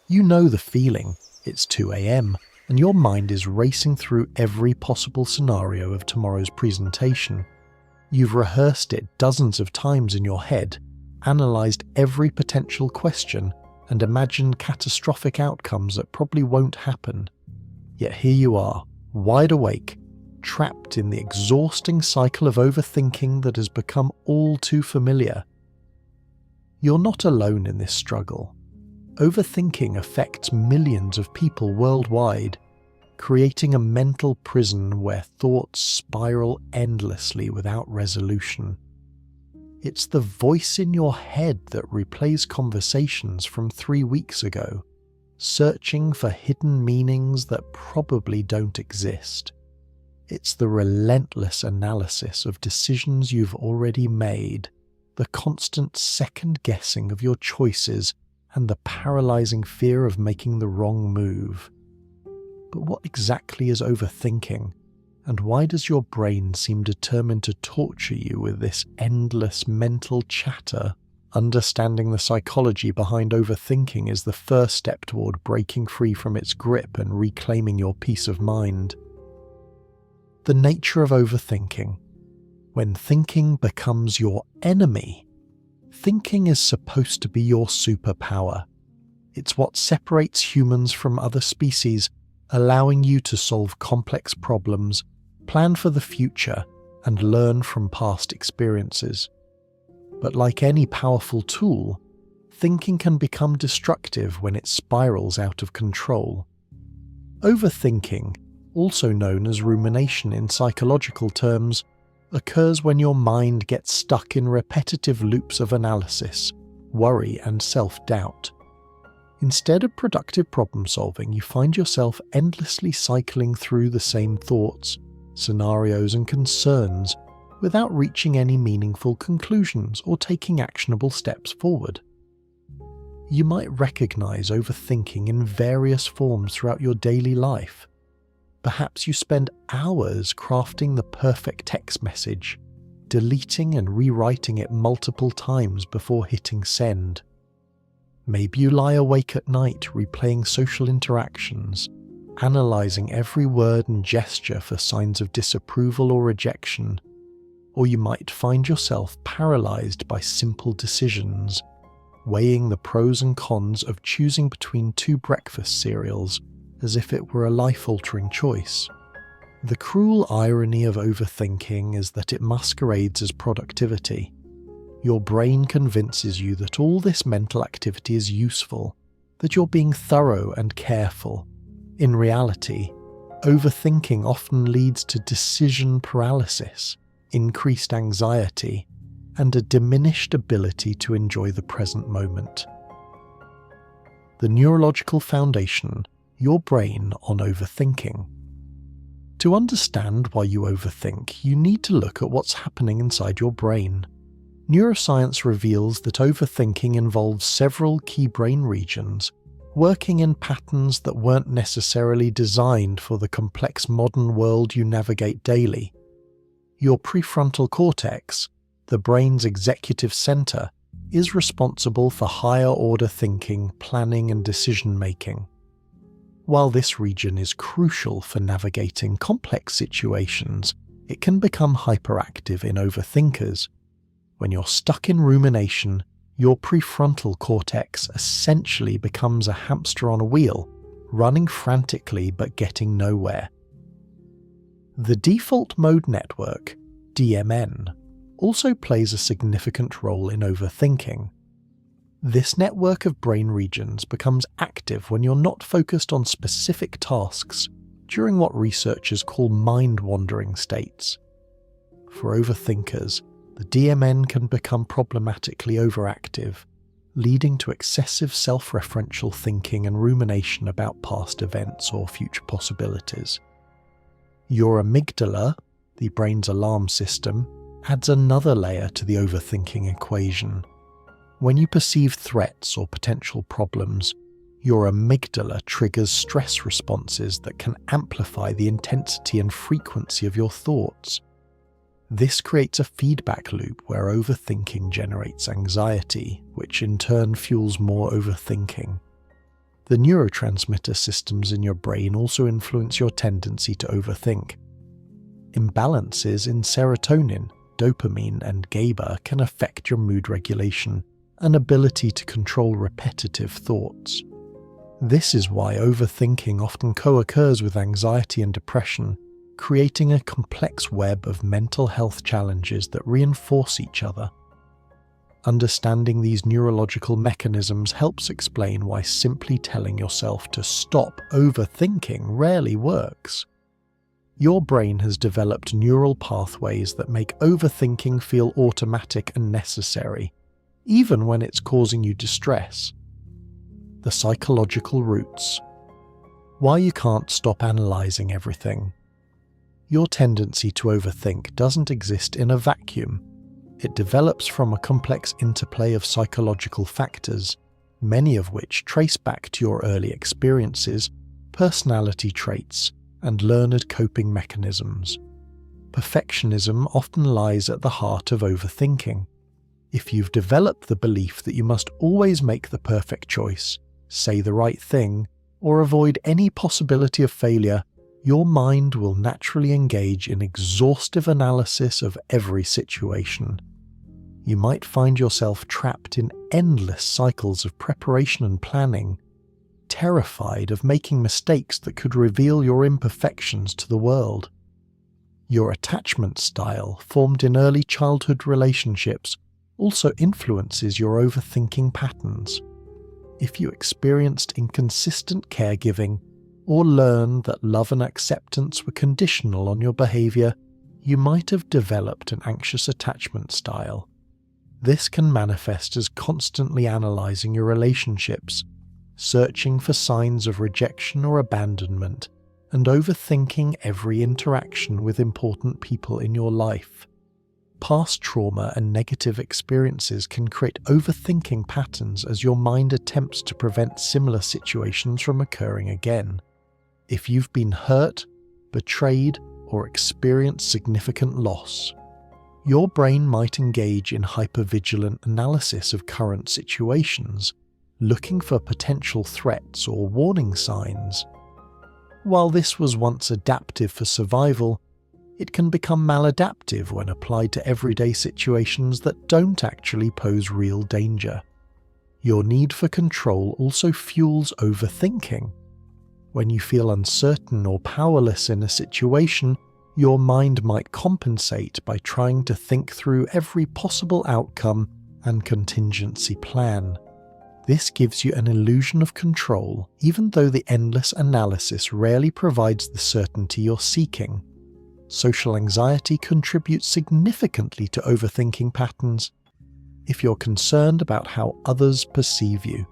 You know the feeling. It's 2 a.m. and your mind is racing through every possible scenario of tomorrow's presentation. You've rehearsed it dozens of times in your head, analysed every potential question, and imagined catastrophic outcomes that probably won't happen. Yet here you are, wide awake, trapped in the exhausting cycle of overthinking that has become all too familiar. You're not alone in this struggle. Overthinking affects millions of people worldwide, creating a mental prison where thoughts spiral endlessly without resolution. It's the voice in your head that replays conversations from 3 weeks ago, searching for hidden meanings that probably don't exist. It's the relentless analysis of decisions you've already made, the constant second-guessing of your choices, and the paralyzing fear of making the wrong move. But what exactly is overthinking, and why does your brain seem determined to torture you with this endless mental chatter? Understanding the psychology behind overthinking is the first step toward breaking free from its grip and reclaiming your peace of mind. The nature of overthinking. When thinking becomes your enemy, thinking is supposed to be your superpower. It's what separates humans from other species, allowing you to solve complex problems, plan for the future, and learn from past experiences. But like any powerful tool, thinking can become destructive when it spirals out of control. Overthinking, also known as rumination in psychological terms, occurs when your mind gets stuck in repetitive loops of analysis, worry, and self-doubt. Instead of productive problem-solving, you find yourself endlessly cycling through the same thoughts, scenarios, and concerns without reaching any meaningful conclusions or taking actionable steps forward. You might recognize overthinking in various forms throughout your daily life. Perhaps you spend hours crafting the perfect text message, deleting and rewriting it multiple times before hitting send. Maybe you lie awake at night replaying social interactions, analysing every word and gesture for signs of disapproval or rejection. Or you might find yourself paralysed by simple decisions, weighing the pros and cons of choosing between 2 breakfast cereals as if it were a life-altering choice. The cruel irony of overthinking is that it masquerades as productivity. Your brain convinces you that all this mental activity is useful, that you're being thorough and careful. In reality, overthinking often leads to decision paralysis, increased anxiety, and a diminished ability to enjoy the present moment. The neurological foundation, your brain on overthinking. To understand why you overthink, you need to look at what's happening inside your brain. Neuroscience reveals that overthinking involves several key brain regions, working in patterns that weren't necessarily designed for the complex modern world you navigate daily. Your prefrontal cortex, the brain's executive center, is responsible for higher-order thinking, planning, and decision-making. While this region is crucial for navigating complex situations, it can become hyperactive in overthinkers. When you're stuck in rumination, your prefrontal cortex essentially becomes a hamster on a wheel, running frantically but getting nowhere. The default mode network, DMN, also plays a significant role in overthinking. This network of brain regions becomes active when you're not focused on specific tasks during what researchers call mind-wandering states. For overthinkers, the DMN can become problematically overactive, leading to excessive self-referential thinking and rumination about past events or future possibilities. Your amygdala, the brain's alarm system, adds another layer to the overthinking equation. When you perceive threats or potential problems, your amygdala triggers stress responses that can amplify the intensity and frequency of your thoughts. This creates a feedback loop where overthinking generates anxiety, which in turn fuels more overthinking. The neurotransmitter systems in your brain also influence your tendency to overthink. Imbalances in serotonin, dopamine, and GABA can affect your mood regulation and ability to control repetitive thoughts. This is why overthinking often co-occurs with anxiety and depression, creating a complex web of mental health challenges that reinforce each other. Understanding these neurological mechanisms helps explain why simply telling yourself to stop overthinking rarely works. Your brain has developed neural pathways that make overthinking feel automatic and necessary, even when it's causing you distress. The psychological roots. Why you can't stop analysing everything. Your tendency to overthink doesn't exist in a vacuum. It develops from a complex interplay of psychological factors, many of which trace back to your early experiences, personality traits, and learned coping mechanisms. Perfectionism often lies at the heart of overthinking. If you've developed the belief that you must always make the perfect choice, say the right thing, or avoid any possibility of failure, your mind will naturally engage in exhaustive analysis of every situation. You might find yourself trapped in endless cycles of preparation and planning, terrified of making mistakes that could reveal your imperfections to the world. Your attachment style, formed in early childhood relationships, also influences your overthinking patterns. If you experienced inconsistent caregiving, or learned that love and acceptance were conditional on your behavior, you might have developed an anxious attachment style. This can manifest as constantly analyzing your relationships, searching for signs of rejection or abandonment, and overthinking every interaction with important people in your life. Past trauma and negative experiences can create overthinking patterns as your mind attempts to prevent similar situations from occurring again. If you've been hurt, betrayed, or experienced significant loss, your brain might engage in hypervigilant analysis of current situations, looking for potential threats or warning signs. While this was once adaptive for survival, it can become maladaptive when applied to everyday situations that don't actually pose real danger. Your need for control also fuels overthinking. When you feel uncertain or powerless in a situation, your mind might compensate by trying to think through every possible outcome and contingency plan. This gives you an illusion of control, even though the endless analysis rarely provides the certainty you're seeking. Social anxiety contributes significantly to overthinking patterns. If you're concerned about how others perceive you,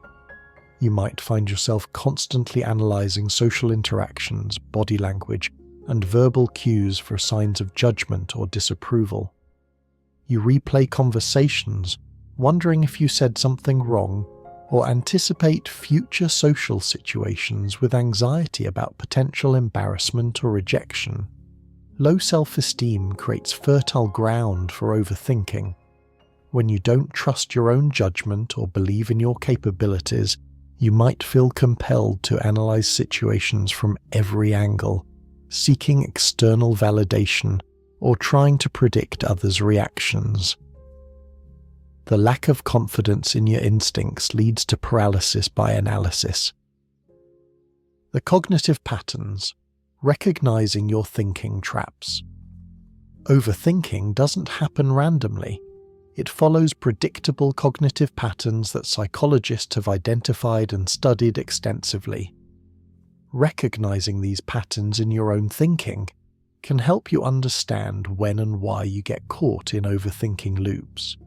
you might find yourself constantly analysing social interactions, body language, and verbal cues for signs of judgment or disapproval. You replay conversations, wondering if you said something wrong, or anticipate future social situations with anxiety about potential embarrassment or rejection. Low self-esteem creates fertile ground for overthinking. When you don't trust your own judgment or believe in your capabilities, you might feel compelled to analyze situations from every angle, seeking external validation or trying to predict others' reactions. The lack of confidence in your instincts leads to paralysis by analysis. The cognitive patterns. Recognizing your thinking traps. Overthinking doesn't happen randomly. It follows predictable cognitive patterns that psychologists have identified and studied extensively. Recognizing these patterns in your own thinking can help you understand when and why you get caught in overthinking loops.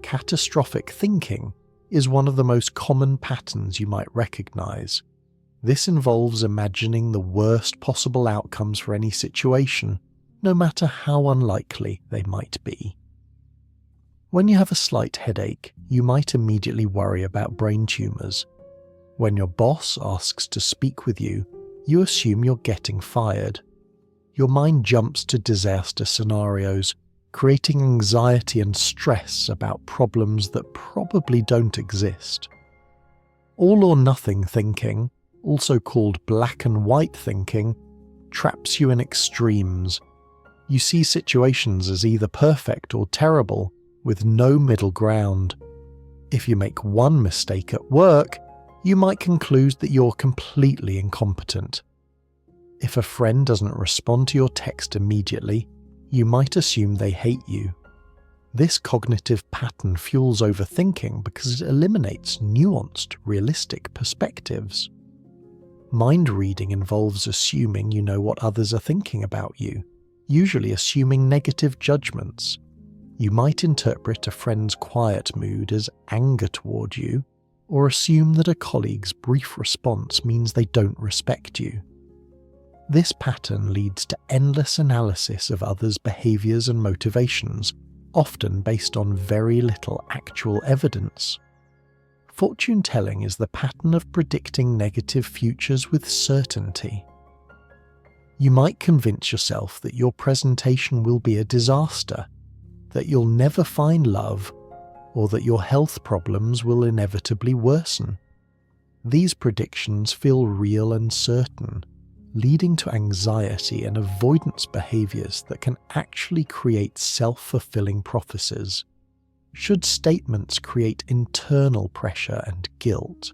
Catastrophic thinking is one of the most common patterns you might recognize. This involves imagining the worst possible outcomes for any situation, no matter how unlikely they might be. When you have a slight headache, you might immediately worry about brain tumors. When your boss asks to speak with you, you assume you're getting fired. Your mind jumps to disaster scenarios, creating anxiety and stress about problems that probably don't exist. All or nothing thinking, also called black and white thinking, traps you in extremes. You see situations as either perfect or terrible, with no middle ground. If you make one mistake at work, you might conclude that you're completely incompetent. If a friend doesn't respond to your text immediately, you might assume they hate you. This cognitive pattern fuels overthinking because it eliminates nuanced, realistic perspectives. Mind reading involves assuming you know what others are thinking about you, usually assuming negative judgments. You might interpret a friend's quiet mood as anger toward you, or assume that a colleague's brief response means they don't respect you. This pattern leads to endless analysis of others' behaviours and motivations, often based on very little actual evidence. Fortune telling is the pattern of predicting negative futures with certainty. You might convince yourself that your presentation will be a disaster, that you'll never find love, or that your health problems will inevitably worsen. These predictions feel real and certain, leading to anxiety and avoidance behaviours that can actually create self-fulfilling prophecies. Should statements create internal pressure and guilt?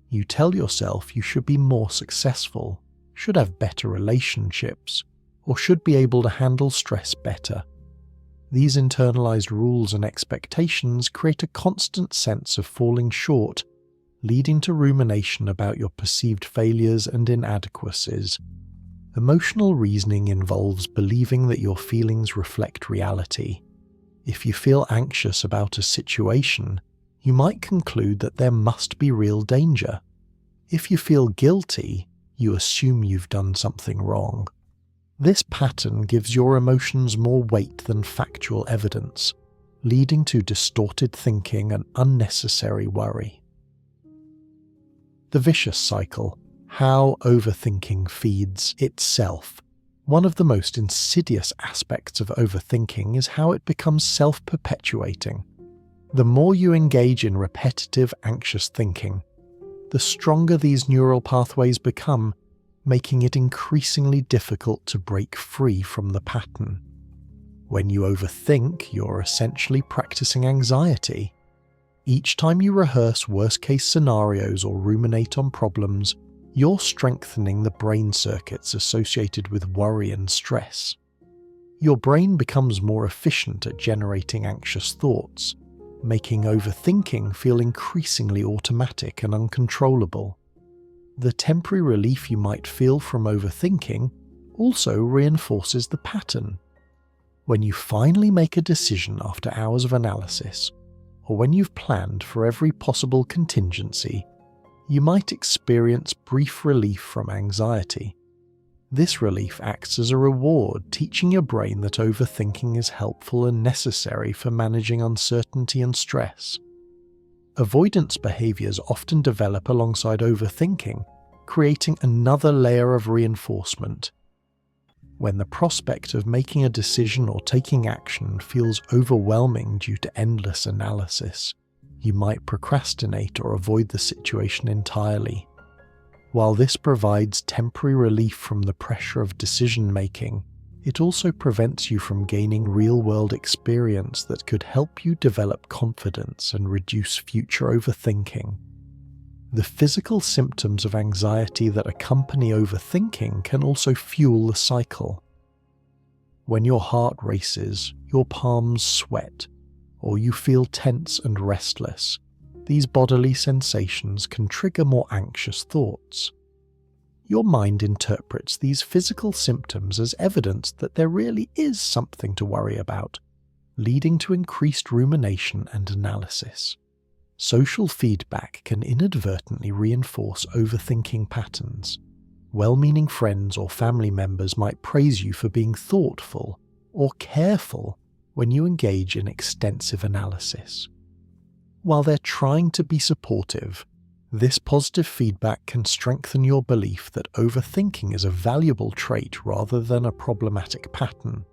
You tell yourself you should be more successful, should have better relationships, or should be able to handle stress better. These internalized rules and expectations create a constant sense of falling short, leading to rumination about your perceived failures and inadequacies. Emotional reasoning involves believing that your feelings reflect reality. If you feel anxious about a situation, you might conclude that there must be real danger. If you feel guilty, you assume you've done something wrong. This pattern gives your emotions more weight than factual evidence, leading to distorted thinking and unnecessary worry. The vicious cycle: how overthinking feeds itself. One of the most insidious aspects of overthinking is how it becomes self-perpetuating. The more you engage in repetitive, anxious thinking, the stronger these neural pathways become, making it increasingly difficult to break free from the pattern. When you overthink, you're essentially practicing anxiety. Each time you rehearse worst-case scenarios or ruminate on problems, you're strengthening the brain circuits associated with worry and stress. Your brain becomes more efficient at generating anxious thoughts, making overthinking feel increasingly automatic and uncontrollable. The temporary relief you might feel from overthinking also reinforces the pattern. When you finally make a decision after hours of analysis, or when you've planned for every possible contingency, you might experience brief relief from anxiety. This relief acts as a reward, teaching your brain that overthinking is helpful and necessary for managing uncertainty and stress. Avoidance behaviours often develop alongside overthinking, creating another layer of reinforcement. When the prospect of making a decision or taking action feels overwhelming due to endless analysis, you might procrastinate or avoid the situation entirely. While this provides temporary relief from the pressure of decision-making, it also prevents you from gaining real-world experience that could help you develop confidence and reduce future overthinking. The physical symptoms of anxiety that accompany overthinking can also fuel the cycle. When your heart races, your palms sweat, or you feel tense and restless, these bodily sensations can trigger more anxious thoughts. Your mind interprets these physical symptoms as evidence that there really is something to worry about, leading to increased rumination and analysis. Social feedback can inadvertently reinforce overthinking patterns. Well-meaning friends or family members might praise you for being thoughtful or careful when you engage in extensive analysis. While they're trying to be supportive, this positive feedback can strengthen your belief that overthinking is a valuable trait rather than a problematic pattern.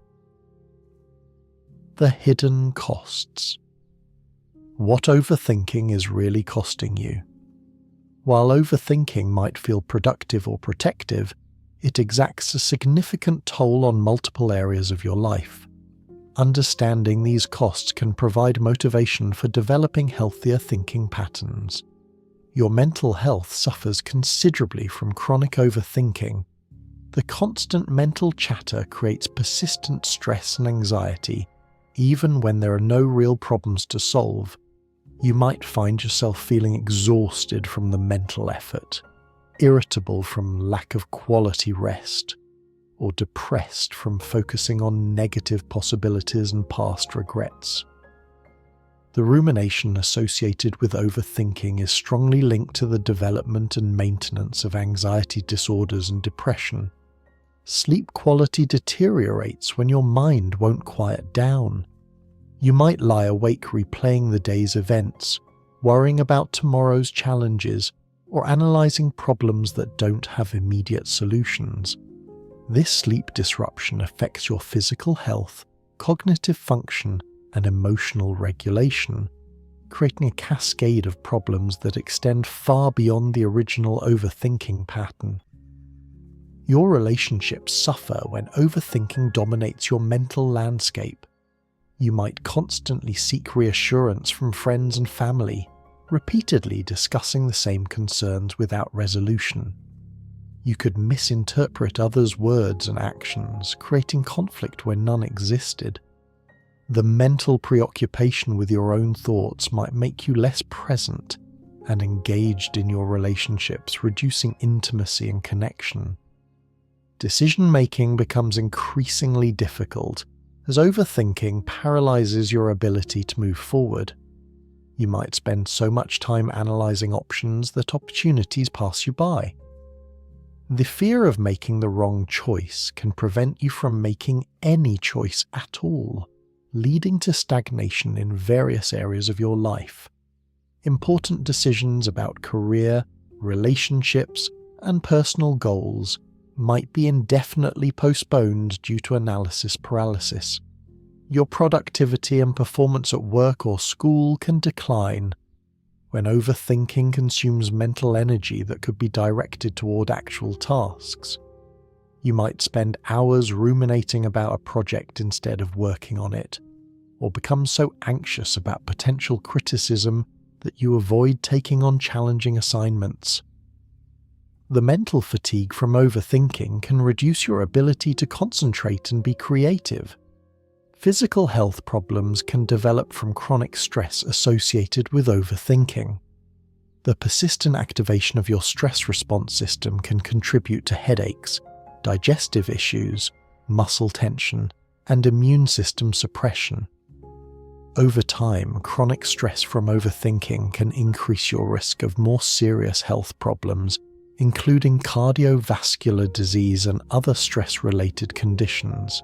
The hidden costs. What overthinking is really costing you. While overthinking might feel productive or protective, it exacts a significant toll on multiple areas of your life. Understanding these costs can provide motivation for developing healthier thinking patterns. Your mental health suffers considerably from chronic overthinking. The constant mental chatter creates persistent stress and anxiety, even when there are no real problems to solve. You might find yourself feeling exhausted from the mental effort, irritable from lack of quality rest, or depressed from focusing on negative possibilities and past regrets. The rumination associated with overthinking is strongly linked to the development and maintenance of anxiety disorders and depression. Sleep quality deteriorates when your mind won't quiet down. You might lie awake replaying the day's events, worrying about tomorrow's challenges, or analysing problems that don't have immediate solutions. This sleep disruption affects your physical health, cognitive function, and emotional regulation, creating a cascade of problems that extend far beyond the original overthinking pattern. Your relationships suffer when overthinking dominates your mental landscape. You might constantly seek reassurance from friends and family, repeatedly discussing the same concerns without resolution. You could misinterpret others' words and actions, creating conflict where none existed. The mental preoccupation with your own thoughts might make you less present and engaged in your relationships, reducing intimacy and connection. Decision-making becomes increasingly difficult as overthinking paralyzes your ability to move forward. You might spend so much time analyzing options that opportunities pass you by. The fear of making the wrong choice can prevent you from making any choice at all, leading to stagnation in various areas of your life. Important decisions about career, relationships, and personal goals might be indefinitely postponed due to analysis paralysis. Your productivity and performance at work or school can decline when overthinking consumes mental energy that could be directed toward actual tasks. You might spend hours ruminating about a project instead of working on it, or become so anxious about potential criticism that you avoid taking on challenging assignments. The mental fatigue from overthinking can reduce your ability to concentrate and be creative. Physical health problems can develop from chronic stress associated with overthinking. The persistent activation of your stress response system can contribute to headaches, digestive issues, muscle tension, and immune system suppression. Over time, chronic stress from overthinking can increase your risk of more serious health problems, including cardiovascular disease and other stress-related conditions.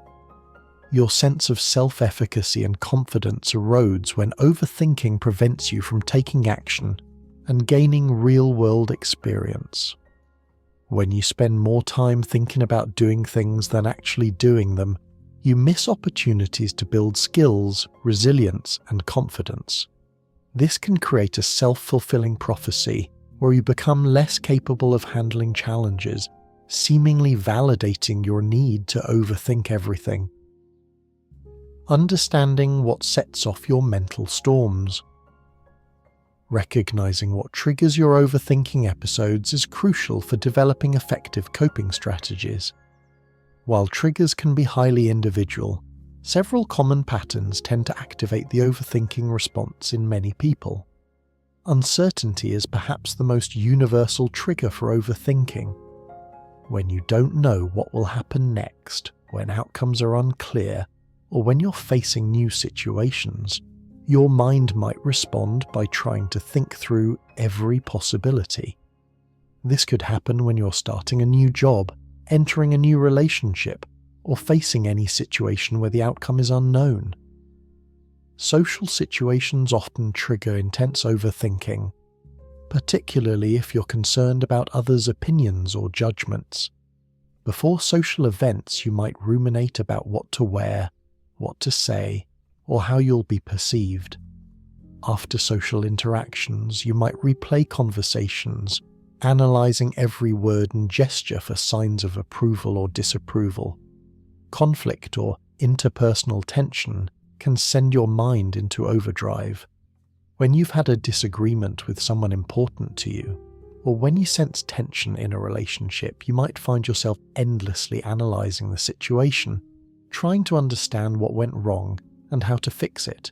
Your sense of self-efficacy and confidence erodes when overthinking prevents you from taking action and gaining real-world experience. When you spend more time thinking about doing things than actually doing them, you miss opportunities to build skills, resilience, and confidence. This can create a self-fulfilling prophecy where you become less capable of handling challenges, seemingly validating your need to overthink everything. Understanding what sets off your mental storms. Recognizing what triggers your overthinking episodes is crucial for developing effective coping strategies. While triggers can be highly individual, several common patterns tend to activate the overthinking response in many people. Uncertainty is perhaps the most universal trigger for overthinking. When you don't know what will happen next, when outcomes are unclear, or when you're facing new situations, your mind might respond by trying to think through every possibility. This could happen when you're starting a new job, entering a new relationship, or facing any situation where the outcome is unknown. Social situations often trigger intense overthinking, particularly if you're concerned about others' opinions or judgments. Before social events, you might ruminate about what to wear, what to say, or how you'll be perceived. After social interactions, you might replay conversations analysing every word and gesture for signs of approval or disapproval. Conflict or interpersonal tension can send your mind into overdrive. When you've had a disagreement with someone important to you, or when you sense tension in a relationship, you might find yourself endlessly analysing the situation, trying to understand what went wrong and how to fix it.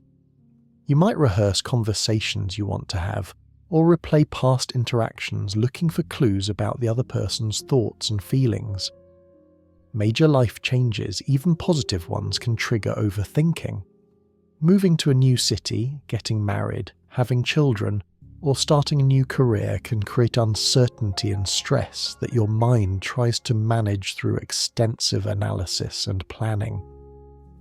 You might rehearse conversations you want to have, or replay past interactions looking for clues about the other person's thoughts and feelings. Major life changes, even positive ones, can trigger overthinking. Moving to a new city, getting married, having children, or starting a new career can create uncertainty and stress that your mind tries to manage through extensive analysis and planning.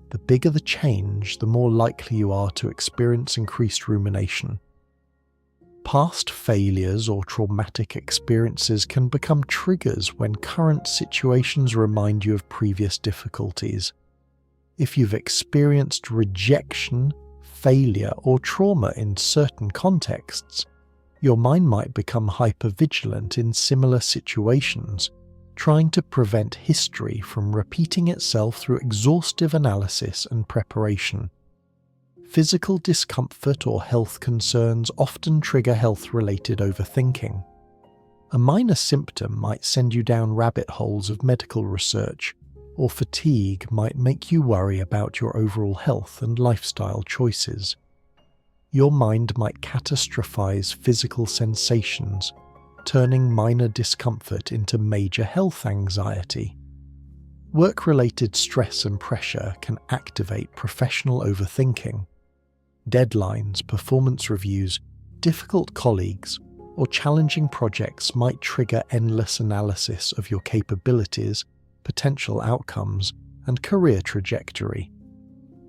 The bigger the change, the more likely you are to experience increased rumination. Past failures or traumatic experiences can become triggers when current situations remind you of previous difficulties. If you've experienced rejection, failure, or trauma in certain contexts, your mind might become hypervigilant in similar situations, trying to prevent history from repeating itself through exhaustive analysis and preparation. Physical discomfort or health concerns often trigger health-related overthinking. A minor symptom might send you down rabbit holes of medical research, or fatigue might make you worry about your overall health and lifestyle choices. Your mind might catastrophize physical sensations, turning minor discomfort into major health anxiety. Work-related stress and pressure can activate professional overthinking. Deadlines, performance reviews, difficult colleagues, or challenging projects might trigger endless analysis of your capabilities, potential outcomes, and career trajectory.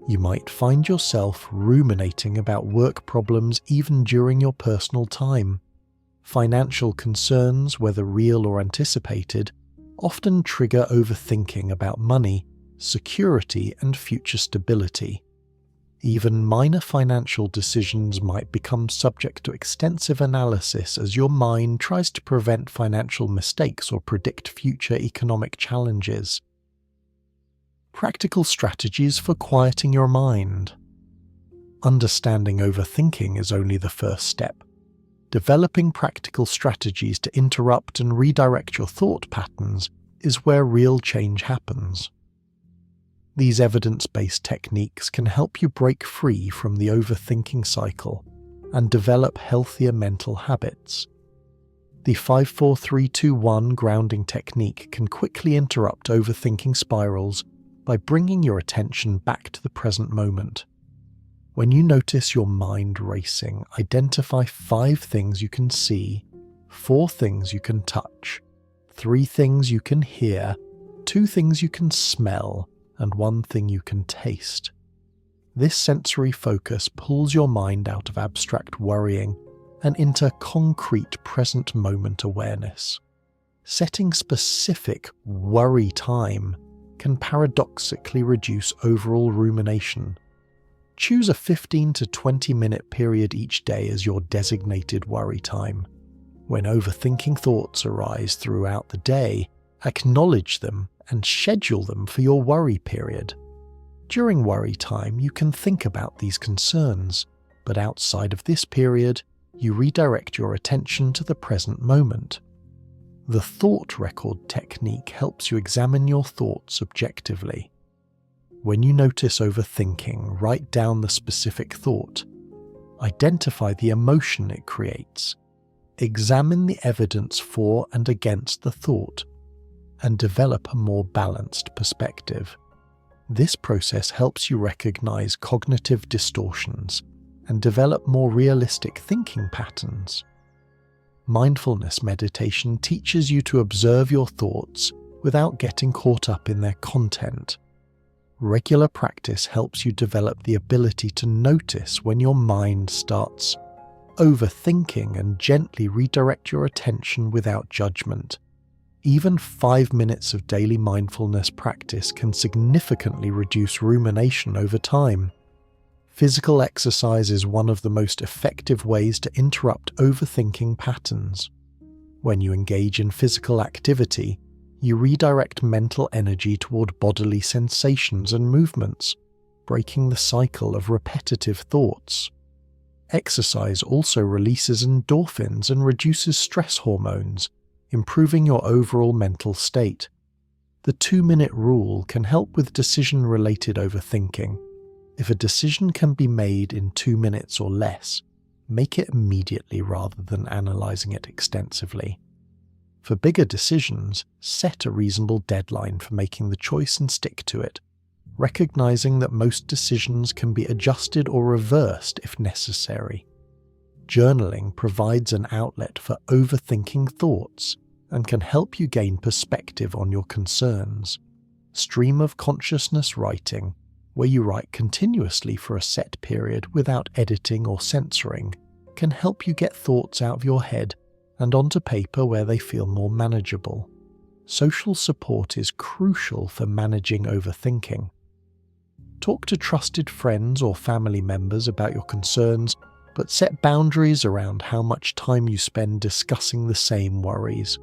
You might find yourself ruminating about work problems even during your personal time. Financial concerns, whether real or anticipated, often trigger overthinking about money, security, and future stability. Even minor financial decisions might become subject to extensive analysis as your mind tries to prevent financial mistakes or predict future economic challenges. Practical strategies for quieting your mind. Understanding overthinking is only the first step. Developing practical strategies to interrupt and redirect your thought patterns is where real change happens. These evidence-based techniques can help you break free from the overthinking cycle and develop healthier mental habits. The 5-4-3-2-1 grounding technique can quickly interrupt overthinking spirals by bringing your attention back to the present moment. When you notice your mind racing, identify 5 things you can see, 4 things you can touch, 3 things you can hear, 2 things you can smell, and 1 thing you can taste. This sensory focus pulls your mind out of abstract worrying and into concrete present moment awareness. Setting specific worry time can paradoxically reduce overall rumination. Choose a 15 to 20 minute period each day as your designated worry time. When overthinking thoughts arise throughout the day, acknowledge them and schedule them for your worry period. During worry time, you can think about these concerns, but outside of this period, you redirect your attention to the present moment. The thought record technique helps you examine your thoughts objectively. When you notice overthinking, write down the specific thought. Identify the emotion it creates. Examine the evidence for and against the thought, and develop a more balanced perspective. This process helps you recognize cognitive distortions and develop more realistic thinking patterns. Mindfulness meditation teaches you to observe your thoughts without getting caught up in their content. Regular practice helps you develop the ability to notice when your mind starts overthinking and gently redirect your attention without judgment. Even 5 minutes of daily mindfulness practice can significantly reduce rumination over time. Physical exercise is one of the most effective ways to interrupt overthinking patterns. When you engage in physical activity, you redirect mental energy toward bodily sensations and movements, breaking the cycle of repetitive thoughts. Exercise also releases endorphins and reduces stress hormones, improving your overall mental state. The 2-minute rule can help with decision-related overthinking. If a decision can be made in 2 minutes or less, make it immediately rather than analysing it extensively. For bigger decisions, set a reasonable deadline for making the choice and stick to it, recognizing that most decisions can be adjusted or reversed if necessary. Journaling provides an outlet for overthinking thoughts and can help you gain perspective on your concerns. Stream of consciousness writing, where you write continuously for a set period without editing or censoring, can help you get thoughts out of your head and onto paper where they feel more manageable. Social support is crucial for managing overthinking. Talk to trusted friends or family members about your concerns, but set boundaries around how much time you spend discussing the same worries.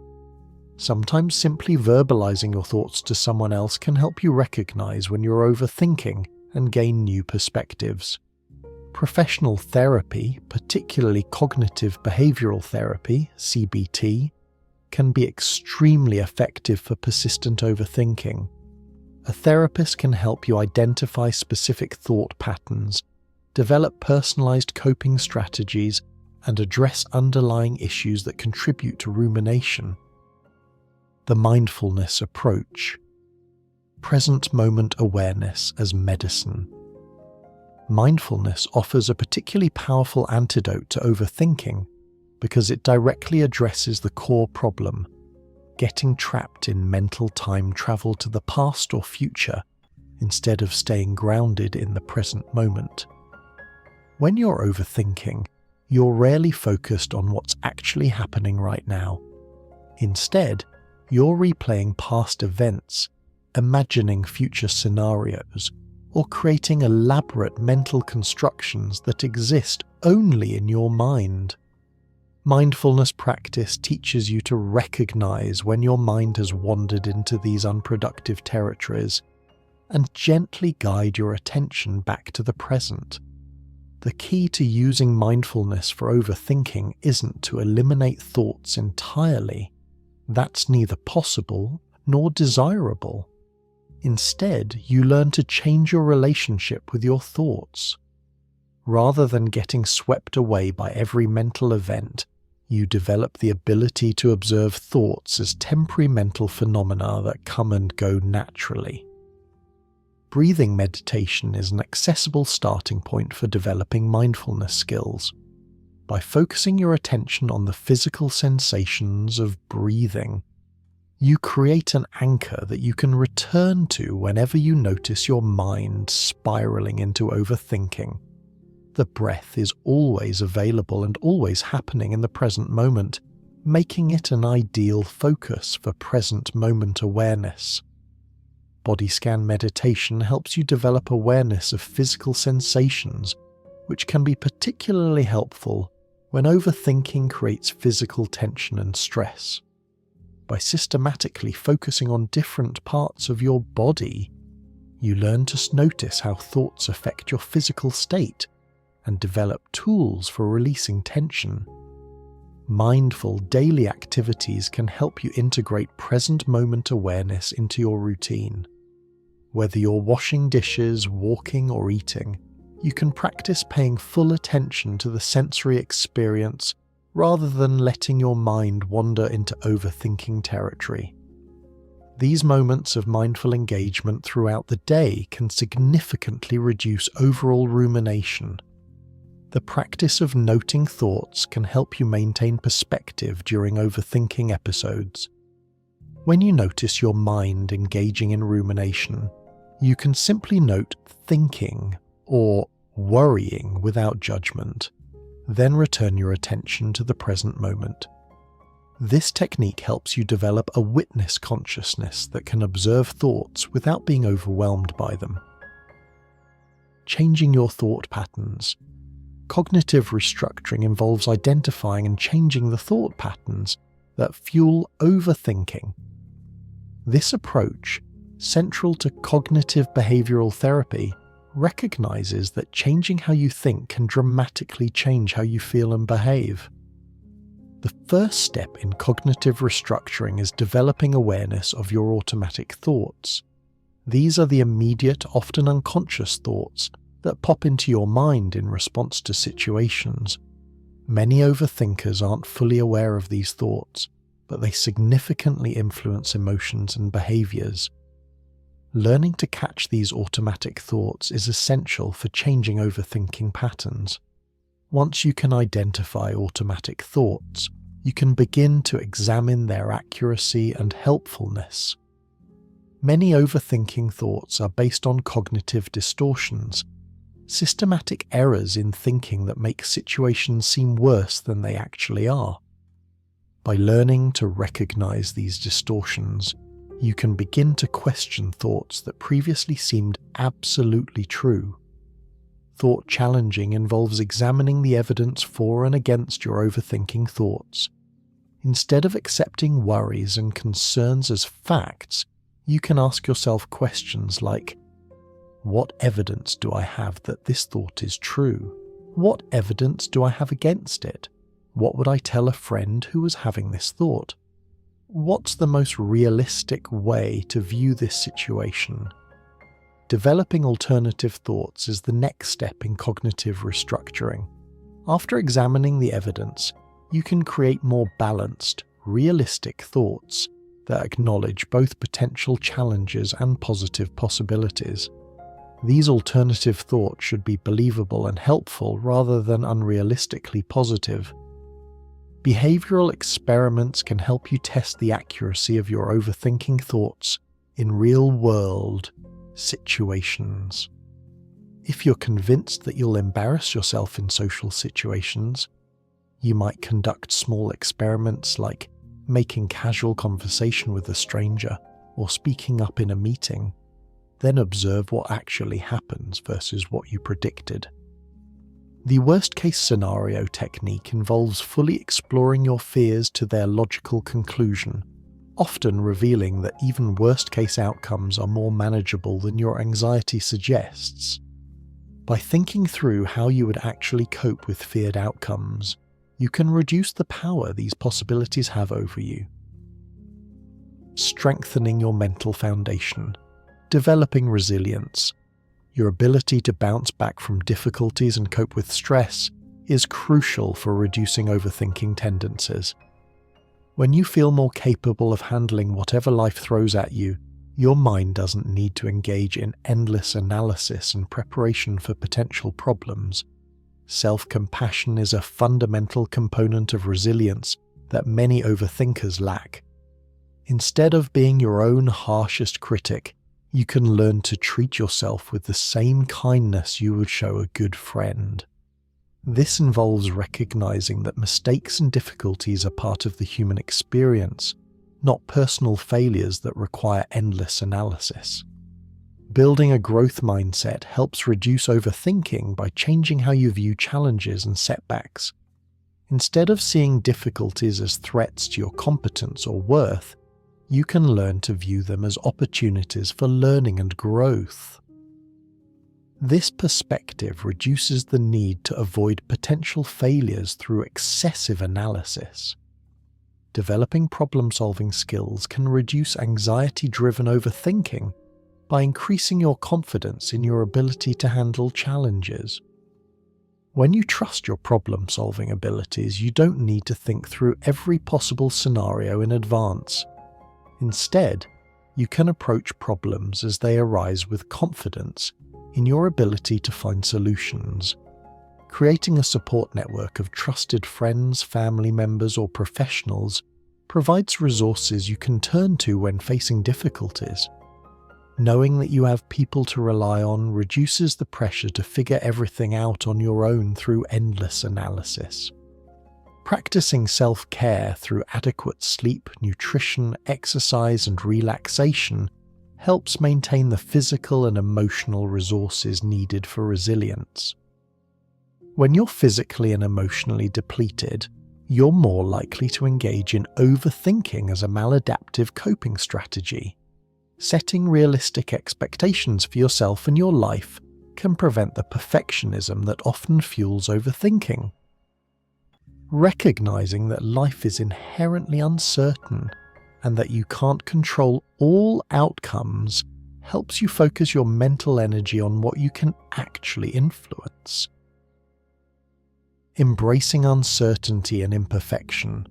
Sometimes simply verbalizing your thoughts to someone else can help you recognize when you're overthinking and gain new perspectives. Professional therapy, particularly cognitive behavioral therapy, CBT, can be extremely effective for persistent overthinking. A therapist can help you identify specific thought patterns, develop personalized coping strategies, and address underlying issues that contribute to rumination. The mindfulness approach. Present moment awareness as medicine. Mindfulness offers a particularly powerful antidote to overthinking because it directly addresses the core problem, getting trapped in mental time travel to the past or future instead of staying grounded in the present moment. When you're overthinking, you're rarely focused on what's actually happening right now. Instead, you're replaying past events, imagining future scenarios, or creating elaborate mental constructions that exist only in your mind. Mindfulness practice teaches you to recognize when your mind has wandered into these unproductive territories and gently guide your attention back to the present. The key to using mindfulness for overthinking isn't to eliminate thoughts entirely. That's neither possible nor desirable. Instead, you learn to change your relationship with your thoughts. Rather than getting swept away by every mental event, you develop the ability to observe thoughts as temporary mental phenomena that come and go naturally. Breathing meditation is an accessible starting point for developing mindfulness skills. By focusing your attention on the physical sensations of breathing, you create an anchor that you can return to whenever you notice your mind spiraling into overthinking. The breath is always available and always happening in the present moment, making it an ideal focus for present moment awareness. Body scan meditation helps you develop awareness of physical sensations, which can be particularly helpful when overthinking creates physical tension and stress. By systematically focusing on different parts of your body, you learn to notice how thoughts affect your physical state and develop tools for releasing tension. Mindful daily activities can help you integrate present moment awareness into your routine. Whether you're washing dishes, walking, or eating, you can practice paying full attention to the sensory experience rather than letting your mind wander into overthinking territory. These moments of mindful engagement throughout the day can significantly reduce overall rumination. The practice of noting thoughts can help you maintain perspective during overthinking episodes. When you notice your mind engaging in rumination, you can simply note thinking or worrying without judgment, then return your attention to the present moment. This technique helps you develop a witness consciousness that can observe thoughts without being overwhelmed by them. Changing your thought patterns. Cognitive restructuring involves identifying and changing the thought patterns that fuel overthinking. This approach, central to cognitive behavioral therapy, recognizes that changing how you think can dramatically change how you feel and behave. The first step in cognitive restructuring is developing awareness of your automatic thoughts. These are the immediate, often unconscious thoughts that pop into your mind in response to situations. Many overthinkers aren't fully aware of these thoughts, but they significantly influence emotions and behaviors. Learning to catch these automatic thoughts is essential for changing overthinking patterns. Once you can identify automatic thoughts, you can begin to examine their accuracy and helpfulness. Many overthinking thoughts are based on cognitive distortions, systematic errors in thinking that make situations seem worse than they actually are. By learning to recognize these distortions, you can begin to question thoughts that previously seemed absolutely true. Thought challenging involves examining the evidence for and against your overthinking thoughts. Instead of accepting worries and concerns as facts, you can ask yourself questions like, what evidence do I have that this thought is true? What evidence do I have against it? What would I tell a friend who was having this thought? What's the most realistic way to view this situation? Developing alternative thoughts is the next step in cognitive restructuring. After examining the evidence, you can create more balanced, realistic thoughts that acknowledge both potential challenges and positive possibilities. These alternative thoughts should be believable and helpful rather than unrealistically positive. Behavioral experiments can help you test the accuracy of your overthinking thoughts in real-world situations. If you're convinced that you'll embarrass yourself in social situations, you might conduct small experiments like making casual conversation with a stranger or speaking up in a meeting, then observe what actually happens versus what you predicted. The worst-case scenario technique involves fully exploring your fears to their logical conclusion, often revealing that even worst-case outcomes are more manageable than your anxiety suggests. By thinking through how you would actually cope with feared outcomes, you can reduce the power these possibilities have over you. Strengthening your mental foundation, developing resilience. Your ability to bounce back from difficulties and cope with stress is crucial for reducing overthinking tendencies. When you feel more capable of handling whatever life throws at you, your mind doesn't need to engage in endless analysis and preparation for potential problems. Self-compassion is a fundamental component of resilience that many overthinkers lack. Instead of being your own harshest critic, you can learn to treat yourself with the same kindness you would show a good friend. This involves recognizing that mistakes and difficulties are part of the human experience, not personal failures that require endless analysis. Building a growth mindset helps reduce overthinking by changing how you view challenges and setbacks. Instead of seeing difficulties as threats to your competence or worth, you can learn to view them as opportunities for learning and growth. This perspective reduces the need to avoid potential failures through excessive analysis. Developing problem-solving skills can reduce anxiety-driven overthinking by increasing your confidence in your ability to handle challenges. When you trust your problem-solving abilities, you don't need to think through every possible scenario in advance. Instead, you can approach problems as they arise with confidence in your ability to find solutions. Creating a support network of trusted friends, family members, or professionals provides resources you can turn to when facing difficulties. Knowing that you have people to rely on reduces the pressure to figure everything out on your own through endless analysis. Practicing self-care through adequate sleep, nutrition, exercise, and relaxation helps maintain the physical and emotional resources needed for resilience. When you're physically and emotionally depleted, you're more likely to engage in overthinking as a maladaptive coping strategy. Setting realistic expectations for yourself and your life can prevent the perfectionism that often fuels overthinking. Recognizing that life is inherently uncertain and that you can't control all outcomes helps you focus your mental energy on what you can actually influence. Embracing uncertainty and imperfection,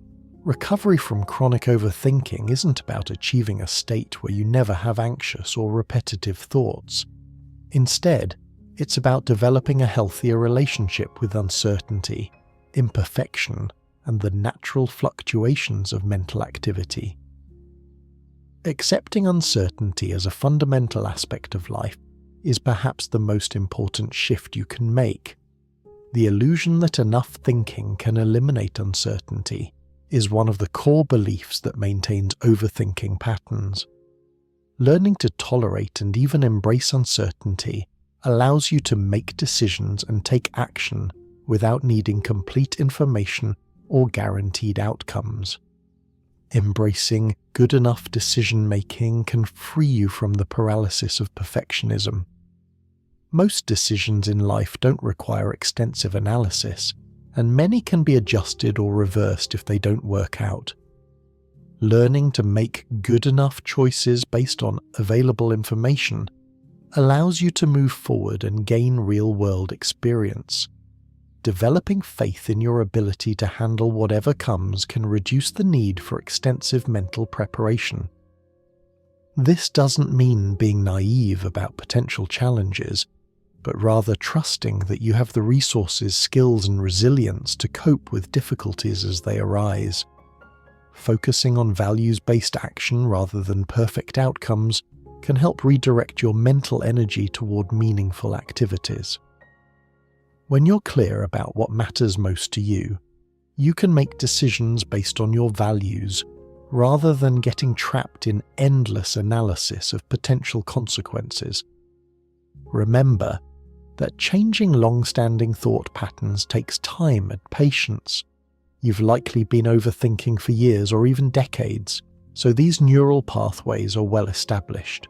recovery from chronic overthinking isn't about achieving a state where you never have anxious or repetitive thoughts. Instead, it's about developing a healthier relationship with uncertainty, imperfection, and the natural fluctuations of mental activity. Accepting uncertainty as a fundamental aspect of life is perhaps the most important shift you can make. The illusion that enough thinking can eliminate uncertainty is one of the core beliefs that maintains overthinking patterns. Learning to tolerate and even embrace uncertainty allows you to make decisions and take action without needing complete information or guaranteed outcomes. Embracing good enough decision-making can free you from the paralysis of perfectionism. Most decisions in life don't require extensive analysis, and many can be adjusted or reversed if they don't work out. Learning to make good enough choices based on available information allows you to move forward and gain real-world experience. Developing faith in your ability to handle whatever comes can reduce the need for extensive mental preparation. This doesn't mean being naive about potential challenges, but rather trusting that you have the resources, skills, and resilience to cope with difficulties as they arise. Focusing on values-based action rather than perfect outcomes can help redirect your mental energy toward meaningful activities. When you're clear about what matters most to you, you can make decisions based on your values rather than getting trapped in endless analysis of potential consequences. Remember that changing long-standing thought patterns takes time and patience. You've likely been overthinking for years or even decades, so these neural pathways are well established.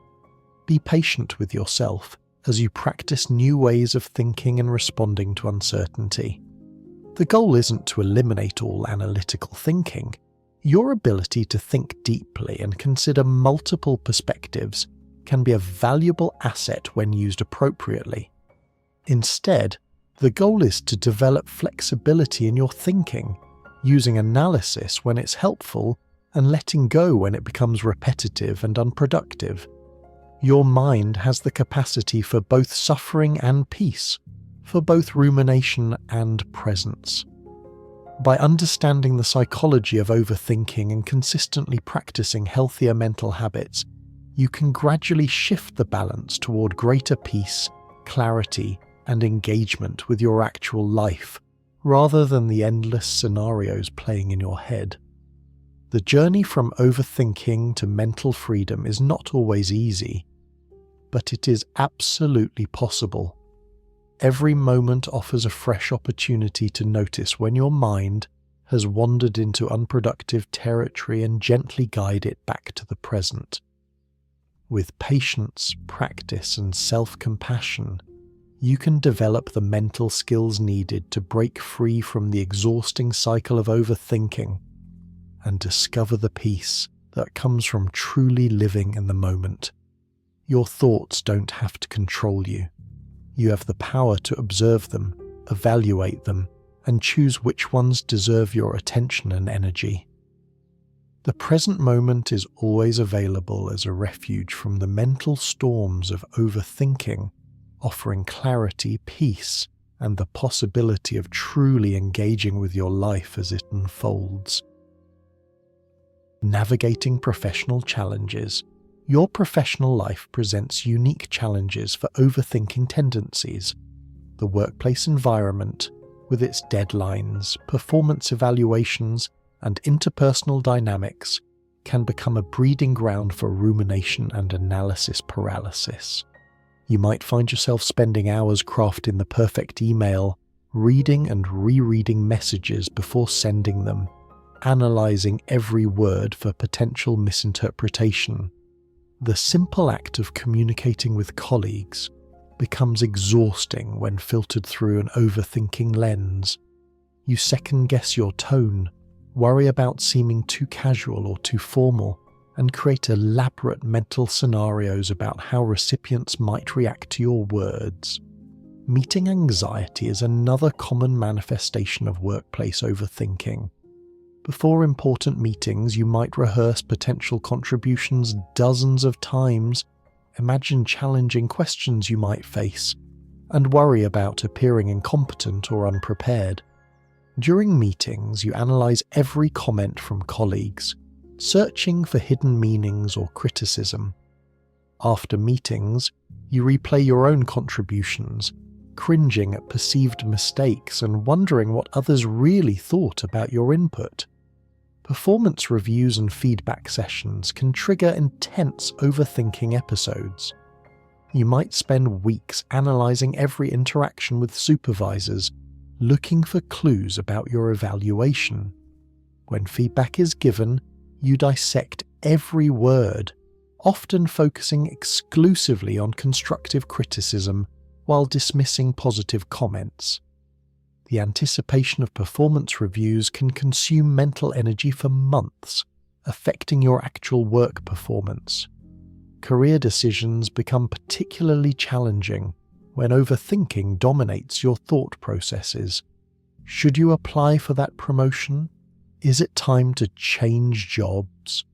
Be patient with yourself as you practice new ways of thinking and responding to uncertainty. The goal isn't to eliminate all analytical thinking. Your ability to think deeply and consider multiple perspectives can be a valuable asset when used appropriately. Instead, the goal is to develop flexibility in your thinking, using analysis when it's helpful and letting go when it becomes repetitive and unproductive. Your mind has the capacity for both suffering and peace, for both rumination and presence. By understanding the psychology of overthinking and consistently practicing healthier mental habits, you can gradually shift the balance toward greater peace, clarity, and engagement with your actual life, rather than the endless scenarios playing in your head. The journey from overthinking to mental freedom is not always easy, but it is absolutely possible. Every moment offers a fresh opportunity to notice when your mind has wandered into unproductive territory and gently guide it back to the present. With patience, practice, and self-compassion, you can develop the mental skills needed to break free from the exhausting cycle of overthinking and discover the peace that comes from truly living in the moment. Your thoughts don't have to control you. You have the power to observe them, evaluate them, and choose which ones deserve your attention and energy. The present moment is always available as a refuge from the mental storms of overthinking, offering clarity, peace, and the possibility of truly engaging with your life as it unfolds. Navigating professional challenges. Your professional life presents unique challenges for overthinking tendencies. The workplace environment, with its deadlines, performance evaluations, and interpersonal dynamics, can become a breeding ground for rumination and analysis paralysis. You might find yourself spending hours crafting the perfect email, reading and rereading messages before sending them, analysing every word for potential misinterpretation. The simple act of communicating with colleagues becomes exhausting when filtered through an overthinking lens. You second-guess your tone, worry about seeming too casual or too formal, and create elaborate mental scenarios about how recipients might react to your words. Meeting anxiety is another common manifestation of workplace overthinking. Before important meetings, you might rehearse potential contributions dozens of times, imagine challenging questions you might face, and worry about appearing incompetent or unprepared. During meetings, you analyse every comment from colleagues, searching for hidden meanings or criticism. After meetings, you replay your own contributions, cringing at perceived mistakes and wondering what others really thought about your input. Performance reviews and feedback sessions can trigger intense overthinking episodes. You might spend weeks analysing every interaction with supervisors, looking for clues about your evaluation. When feedback is given, you dissect every word, often focusing exclusively on constructive criticism while dismissing positive comments. The anticipation of performance reviews can consume mental energy for months, affecting your actual work performance. Career decisions become particularly challenging when overthinking dominates your thought processes. Should you apply for that promotion? Is it time to change jobs?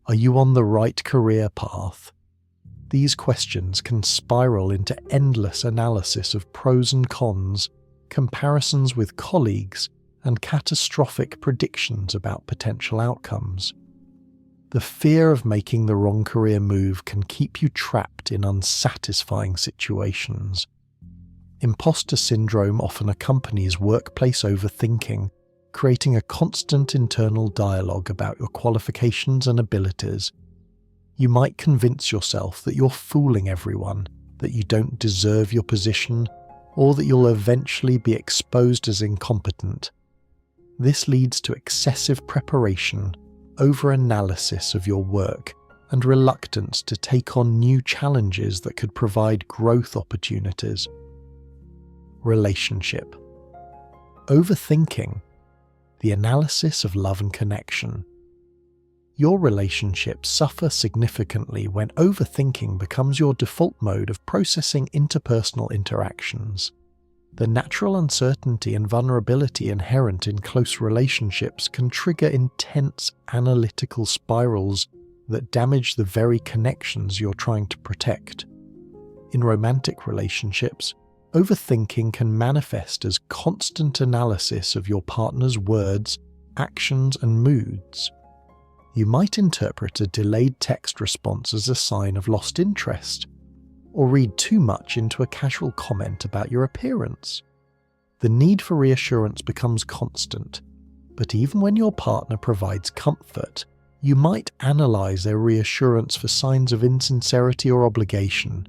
Are you on the right career path? These questions can spiral into endless analysis of pros and cons, comparisons with colleagues, and catastrophic predictions about potential outcomes. The fear of making the wrong career move can keep you trapped in unsatisfying situations. Imposter syndrome often accompanies workplace overthinking, creating a constant internal dialogue about your qualifications and abilities. You might convince yourself that you're fooling everyone, that you don't deserve your position, or that you'll eventually be exposed as incompetent. This leads to excessive preparation, over-analysis of your work, and reluctance to take on new challenges that could provide growth opportunities. Relationship. Overthinking. The analysis of love and connection. Your relationships suffer significantly when overthinking becomes your default mode of processing interpersonal interactions. The natural uncertainty and vulnerability inherent in close relationships can trigger intense analytical spirals that damage the very connections you're trying to protect. In romantic relationships, overthinking can manifest as constant analysis of your partner's words, actions, and moods. You might interpret a delayed text response as a sign of lost interest, or read too much into a casual comment about your appearance. The need for reassurance becomes constant, but even when your partner provides comfort, you might analyze their reassurance for signs of insincerity or obligation.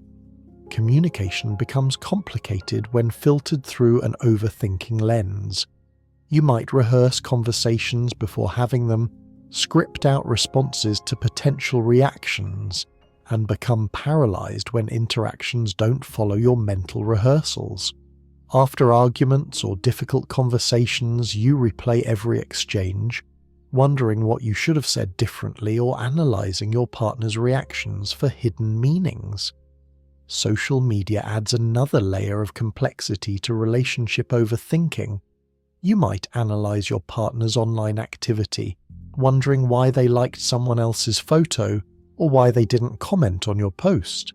Communication becomes complicated when filtered through an overthinking lens. You might rehearse conversations before having them, script out responses to potential reactions, and become paralyzed when interactions don't follow your mental rehearsals. After arguments or difficult conversations, you replay every exchange, wondering what you should have said differently or analyzing your partner's reactions for hidden meanings. Social media adds another layer of complexity to relationship overthinking. You might analyze your partner's online activity, wondering why they liked someone else's photo or why they didn't comment on your post.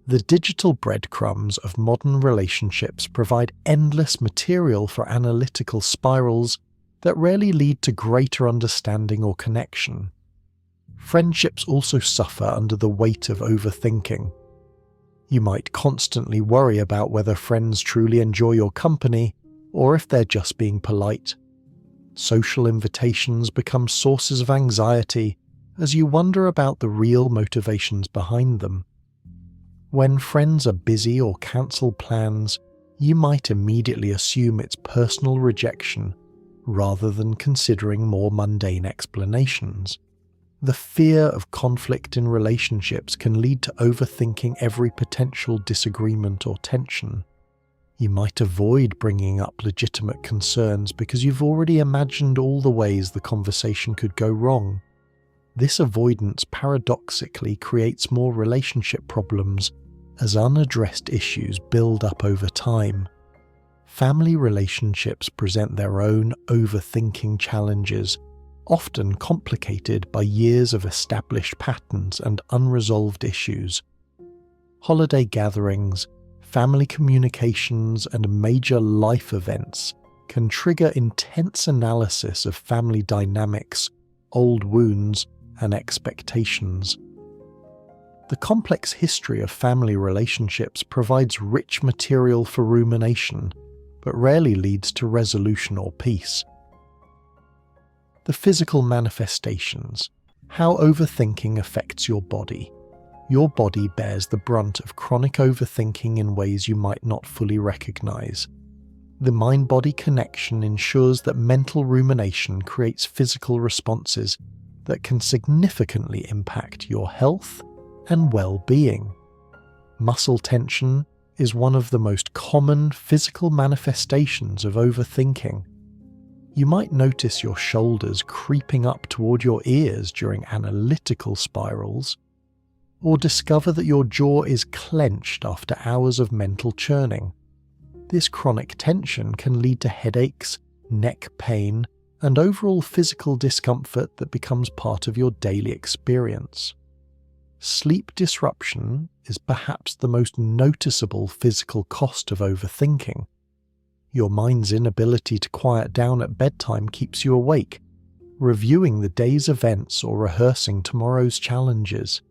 The digital breadcrumbs of modern relationships provide endless material for analytical spirals that rarely lead to greater understanding or connection. Friendships also suffer under the weight of overthinking. You might constantly worry about whether friends truly enjoy your company or if they're just being polite. Social invitations become sources of anxiety as you wonder about the real motivations behind them. When friends are busy or cancel plans, you might immediately assume it's personal rejection rather than considering more mundane explanations. The fear of conflict in relationships can lead to overthinking every potential disagreement or tension. You might avoid bringing up legitimate concerns because you've already imagined all the ways the conversation could go wrong. This avoidance paradoxically creates more relationship problems as unaddressed issues build up over time. Family relationships present their own overthinking challenges, often complicated by years of established patterns and unresolved issues. Holiday gatherings, family communications, and major life events can trigger intense analysis of family dynamics, old wounds, and expectations. The complex history of family relationships provides rich material for rumination, but rarely leads to resolution or peace. The physical manifestations. How overthinking affects your body. Your body bears the brunt of chronic overthinking in ways you might not fully recognize. The mind-body connection ensures that mental rumination creates physical responses that can significantly impact your health and well-being. Muscle tension is one of the most common physical manifestations of overthinking. You might notice your shoulders creeping up toward your ears during analytical spirals, or discover that your jaw is clenched after hours of mental churning. This chronic tension can lead to headaches, neck pain, and overall physical discomfort that becomes part of your daily experience. Sleep disruption is perhaps the most noticeable physical cost of overthinking. Your mind's inability to quiet down at bedtime keeps you awake, reviewing the day's events or rehearsing tomorrow's challenges.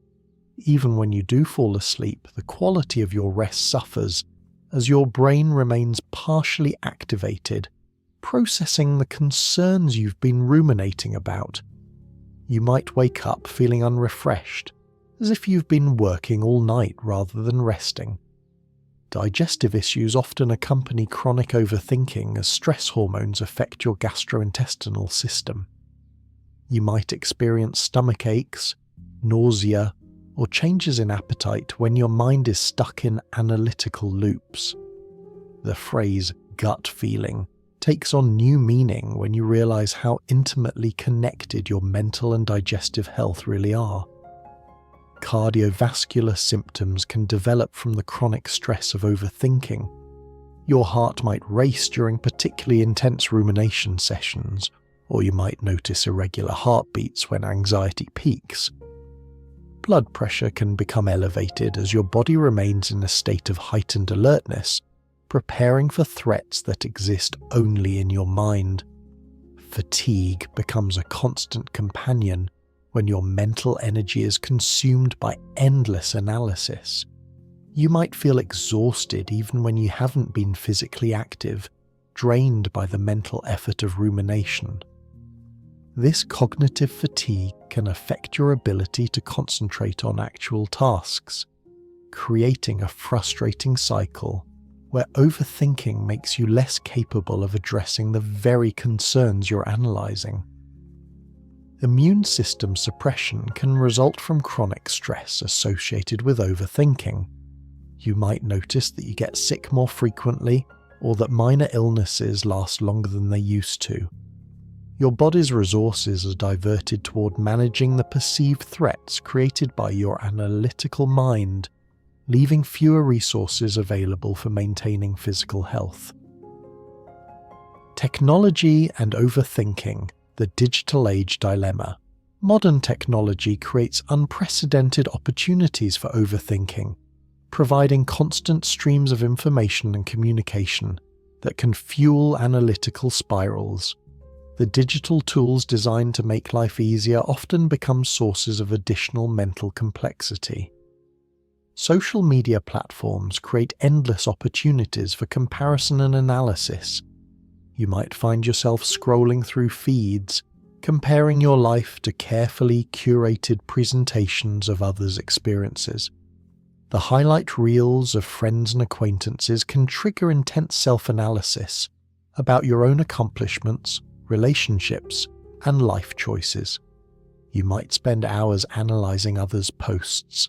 Even when you do fall asleep, the quality of your rest suffers as your brain remains partially activated, processing the concerns you've been ruminating about. You might wake up feeling unrefreshed, as if you've been working all night rather than resting. Digestive issues often accompany chronic overthinking as stress hormones affect your gastrointestinal system. You might experience stomach aches, nausea, or changes in appetite when your mind is stuck in analytical loops. The phrase gut feeling takes on new meaning when you realize how intimately connected your mental and digestive health really are. Cardiovascular symptoms can develop from the chronic stress of overthinking. Your heart might race during particularly intense rumination sessions, or you might notice irregular heartbeats when anxiety peaks. Blood pressure can become elevated as your body remains in a state of heightened alertness, preparing for threats that exist only in your mind. Fatigue becomes a constant companion when your mental energy is consumed by endless analysis. You might feel exhausted even when you haven't been physically active, drained by the mental effort of rumination. This cognitive fatigue can affect your ability to concentrate on actual tasks, creating a frustrating cycle where overthinking makes you less capable of addressing the very concerns you're analyzing. Immune system suppression can result from chronic stress associated with overthinking. You might notice that you get sick more frequently, or that minor illnesses last longer than they used to. Your body's resources are diverted toward managing the perceived threats created by your analytical mind, leaving fewer resources available for maintaining physical health. Technology and overthinking. The digital age dilemma. Modern technology creates unprecedented opportunities for overthinking, providing constant streams of information and communication that can fuel analytical spirals. The digital tools designed to make life easier often become sources of additional mental complexity. Social media platforms create endless opportunities for comparison and analysis. You might find yourself scrolling through feeds, comparing your life to carefully curated presentations of others' experiences. The highlight reels of friends and acquaintances can trigger intense self-analysis about your own accomplishments, relationships, and life choices. You might spend hours analysing others' posts,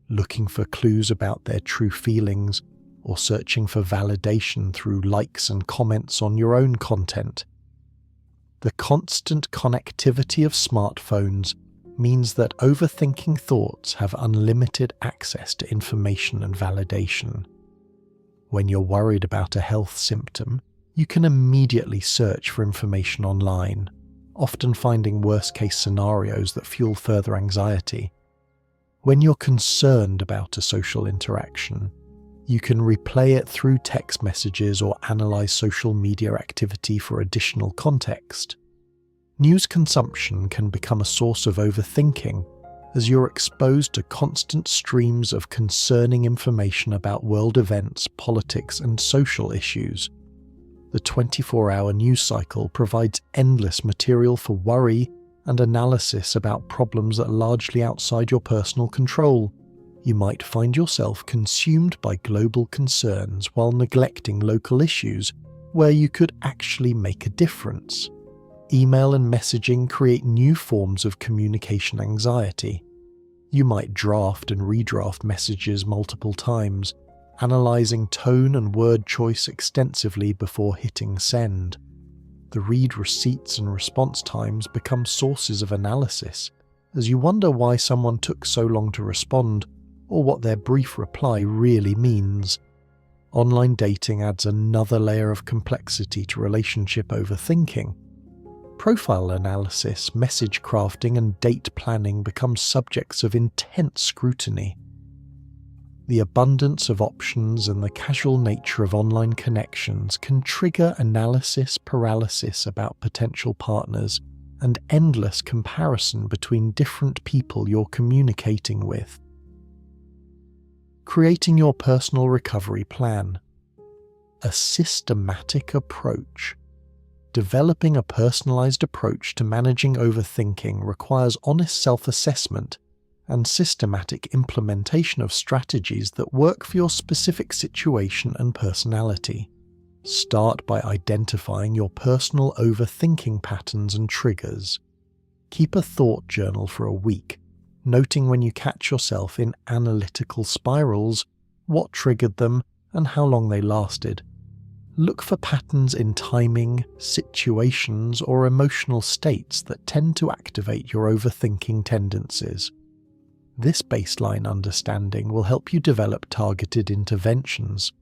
looking for clues about their true feelings, or searching for validation through likes and comments on your own content. The constant connectivity of smartphones means that overthinking thoughts have unlimited access to information and validation. When you're worried about a health symptom, you can immediately search for information online, often finding worst-case scenarios that fuel further anxiety. When you're concerned about a social interaction, you can replay it through text messages or analyze social media activity for additional context. News consumption can become a source of overthinking as you're exposed to constant streams of concerning information about world events, politics, and social issues. The 24-hour news cycle provides endless material for worry and analysis about problems that are largely outside your personal control. You might find yourself consumed by global concerns while neglecting local issues where you could actually make a difference. Email and messaging create new forms of communication anxiety. You might draft and redraft messages multiple times, analysing tone and word choice extensively before hitting send. The read receipts and response times become sources of analysis, as you wonder why someone took so long to respond or what their brief reply really means. Online dating adds another layer of complexity to relationship overthinking. Profile analysis, message crafting, and date planning become subjects of intense scrutiny. The abundance of options and the casual nature of online connections can trigger analysis paralysis about potential partners and endless comparison between different people you're communicating with. Creating your personal recovery plan. A systematic approach. Developing a personalized approach to managing overthinking requires honest self-assessment and systematic implementation of strategies that work for your specific situation and personality. Start by identifying your personal overthinking patterns and triggers. Keep a thought journal for a week, noting when you catch yourself in analytical spirals, what triggered them, and how long they lasted. Look for patterns in timing, situations, or emotional states that tend to activate your overthinking tendencies. This baseline understanding will help you develop targeted interventions.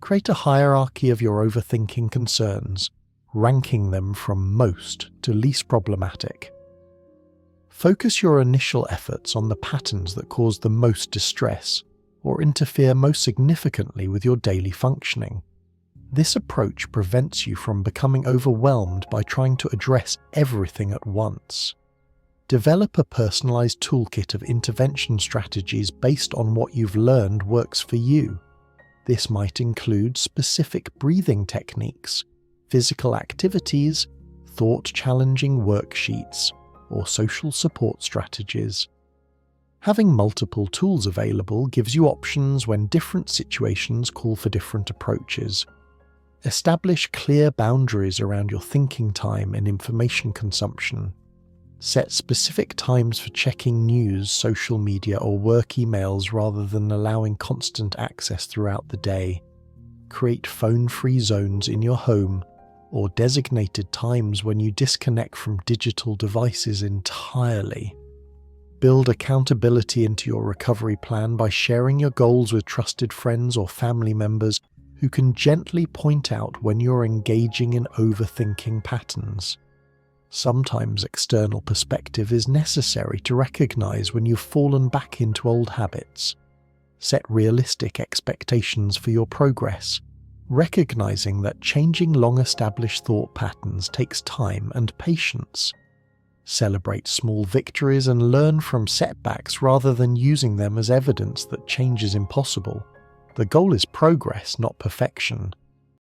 Create a hierarchy of your overthinking concerns, ranking them from most to least problematic. Focus your initial efforts on the patterns that cause the most distress or interfere most significantly with your daily functioning. This approach prevents you from becoming overwhelmed by trying to address everything at once. Develop a personalized toolkit of intervention strategies based on what you've learned works for you. This might include specific breathing techniques, physical activities, thought-challenging worksheets, or social support strategies. Having multiple tools available gives you options when different situations call for different approaches. Establish clear boundaries around your thinking time and information consumption. Set specific times for checking news, social media, or work emails rather than allowing constant access throughout the day. Create phone-free zones in your home or designated times when you disconnect from digital devices entirely. Build accountability into your recovery plan by sharing your goals with trusted friends or family members who can gently point out when you're engaging in overthinking patterns. Sometimes external perspective is necessary to recognize when you've fallen back into old habits. Set realistic expectations for your progress, recognizing that changing long-established thought patterns takes time and patience. Celebrate small victories and learn from setbacks rather than using them as evidence that change is impossible. The goal is progress, not perfection.